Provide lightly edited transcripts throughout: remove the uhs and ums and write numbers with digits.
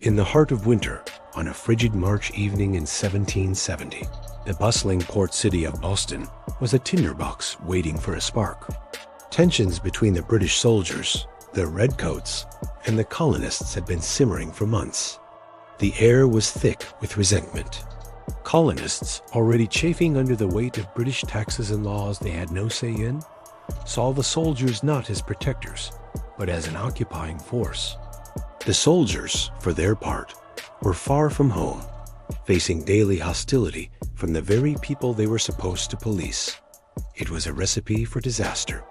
In the heart of winter, on a frigid March evening in 1770, the bustling port city of Boston was a tinderbox waiting for a spark. Tensions between the British soldiers, the redcoats, and the colonists had been simmering for months. The air was thick with resentment. Colonists, already chafing under the weight of British taxes and laws they had no say in, saw the soldiers not as protectors, but as an occupying force. The soldiers, for their part, were far from home, facing daily hostility from the very people they were supposed to police. It was a recipe for disaster.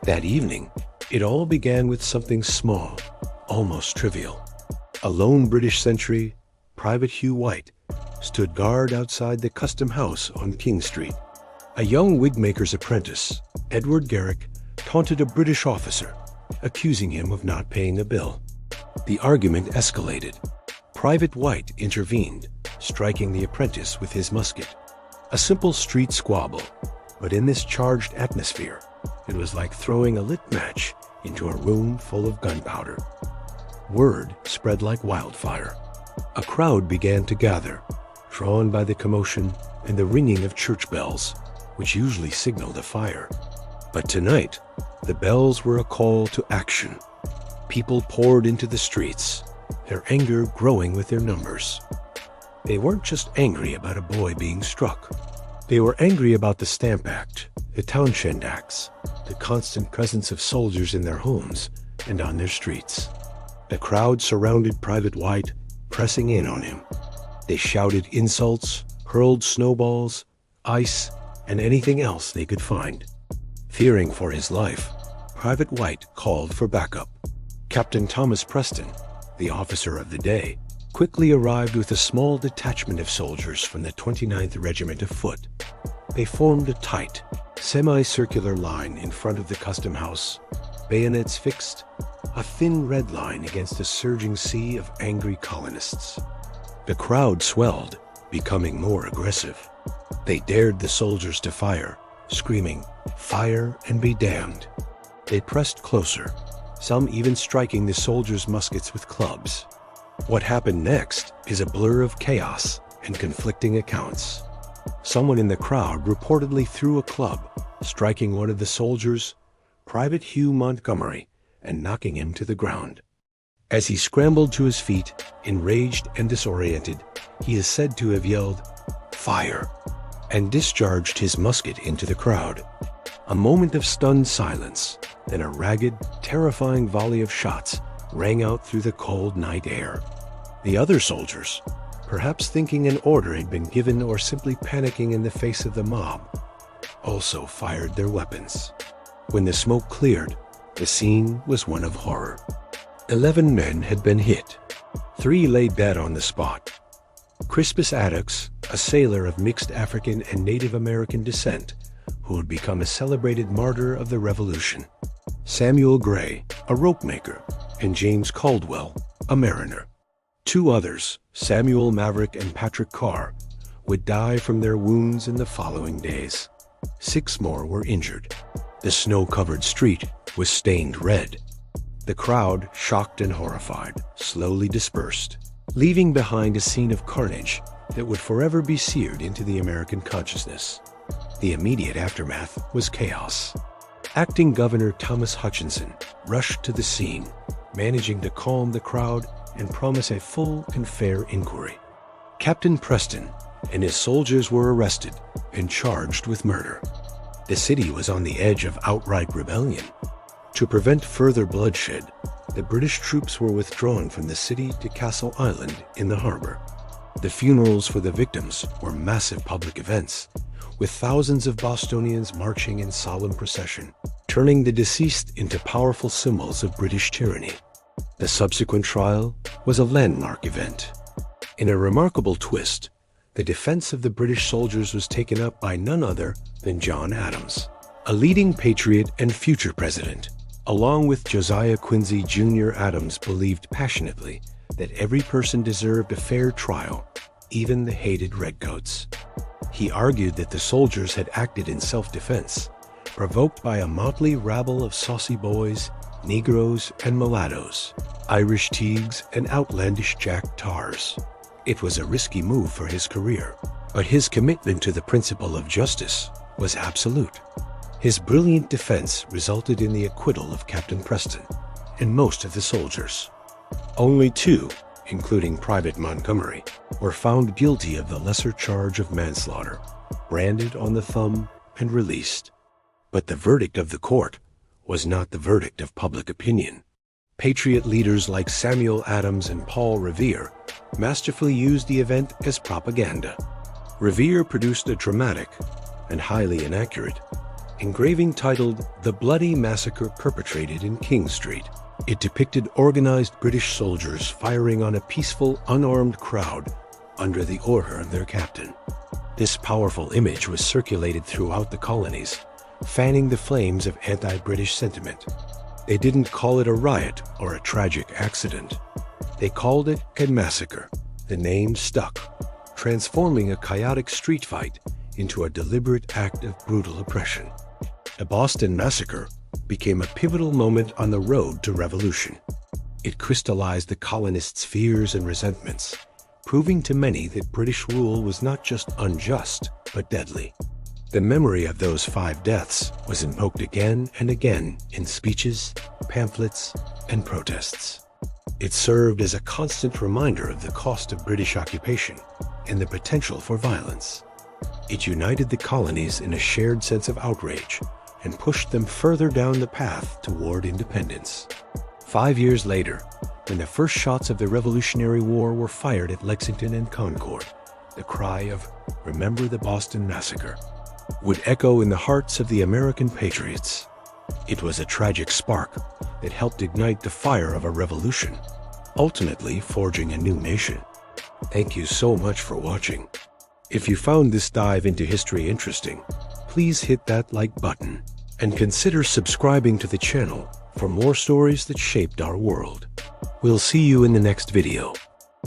That evening, it all began with something small, almost trivial. A lone British sentry, Private Hugh White, stood guard outside the Custom House on King Street. A young wigmaker's apprentice, Edward Garrick, taunted a British officer, accusing him of not paying a bill. The argument escalated. Private White intervened, striking the apprentice with his musket. A simple street squabble, but in this charged atmosphere, it was like throwing a lit match into a room full of gunpowder. Word spread like wildfire. A crowd began to gather, drawn by the commotion and the ringing of church bells, which usually signaled a fire. But tonight, the bells were a call to action. People poured into the streets, their anger growing with their numbers. They weren't just angry about a boy being struck. They were angry about the Stamp Act, the Townshend Acts, the constant presence of soldiers in their homes and on their streets. The crowd surrounded Private White, pressing in on him. They shouted insults, hurled snowballs, ice, and anything else they could find. Fearing for his life, Private White called for backup. Captain Thomas Preston, the officer of the day, quickly arrived with a small detachment of soldiers from the 29th Regiment of Foot. They formed a tight, semicircular line in front of the Custom House, bayonets fixed, a thin red line against a surging sea of angry colonists. The crowd swelled, becoming more aggressive. They dared the soldiers to fire, screaming, "Fire and be damned." They pressed closer, some even striking the soldiers' muskets with clubs. What happened next is a blur of chaos and conflicting accounts. Someone in the crowd reportedly threw a club, striking one of the soldiers, Private Hugh Montgomery, and knocking him to the ground. As he scrambled to his feet, enraged and disoriented, he is said to have yelled, "Fire!" and discharged his musket into the crowd. A moment of stunned silence, then a ragged, terrifying volley of shots rang out through the cold night air. The other soldiers, perhaps thinking an order had been given or simply panicking in the face of the mob, also fired their weapons. When the smoke cleared, the scene was one of horror. 11 men had been hit. 3 lay dead on the spot. Crispus Attucks, a sailor of mixed African and Native American descent, who had become a celebrated martyr of the Revolution. Samuel Gray, a rope maker, and James Caldwell, a mariner. 2 others, Samuel Maverick and Patrick Carr, would die from their wounds in the following days. 6 more were injured. The snow-covered street was stained red. The crowd, shocked and horrified, slowly dispersed, leaving behind a scene of carnage that would forever be seared into the American consciousness. The immediate aftermath was chaos. Acting Governor Thomas Hutchinson rushed to the scene, managing to calm the crowd and promise a full and fair inquiry. Captain Preston and his soldiers were arrested and charged with murder. The city was on the edge of outright rebellion. To prevent further bloodshed, the British troops were withdrawn from the city to Castle Island in the harbor. The funerals for the victims were massive public events, with thousands of Bostonians marching in solemn procession, turning the deceased into powerful symbols of British tyranny. The subsequent trial was a landmark event. In a remarkable twist, the defense of the British soldiers was taken up by none other than John Adams, a leading patriot and future president. Along with Josiah Quincy Jr., Adams believed passionately that every person deserved a fair trial, even the hated redcoats. He argued that the soldiers had acted in self-defense, provoked by a motley rabble of saucy boys, Negroes and mulattoes, Irish Teagues and outlandish Jack Tars. It was a risky move for his career, but his commitment to the principle of justice was absolute. His brilliant defense resulted in the acquittal of Captain Preston and most of the soldiers. Only 2, including Private Montgomery, were found guilty of the lesser charge of manslaughter, branded on the thumb and released. But the verdict of the court was not the verdict of public opinion. Patriot leaders like Samuel Adams and Paul Revere masterfully used the event as propaganda. Revere produced a dramatic and highly inaccurate engraving titled "The Bloody Massacre Perpetrated in King Street." It depicted organized British soldiers firing on a peaceful, unarmed crowd under the order of their captain. This powerful image was circulated throughout the colonies, fanning the flames of anti-British sentiment. They didn't call it a riot or a tragic accident. They called it a massacre. The name stuck, transforming a chaotic street fight into a deliberate act of brutal oppression. The Boston Massacre became a pivotal moment on the road to revolution. It crystallized the colonists' fears and resentments, proving to many that British rule was not just unjust, but deadly. The memory of those 5 deaths was invoked again and again in speeches, pamphlets, and protests. It served as a constant reminder of the cost of British occupation and the potential for violence. It united the colonies in a shared sense of outrage and pushed them further down the path toward independence. 5 years later, when the first shots of the Revolutionary War were fired at Lexington and Concord, the cry of "Remember the Boston Massacre" would echo in the hearts of the American patriots. It was a tragic spark that helped ignite the fire of a revolution, ultimately forging a new nation. Thank you so much for watching. If you found this dive into history interesting, please hit that like button and consider subscribing to the channel for more stories that shaped our world. We'll see you in the next video.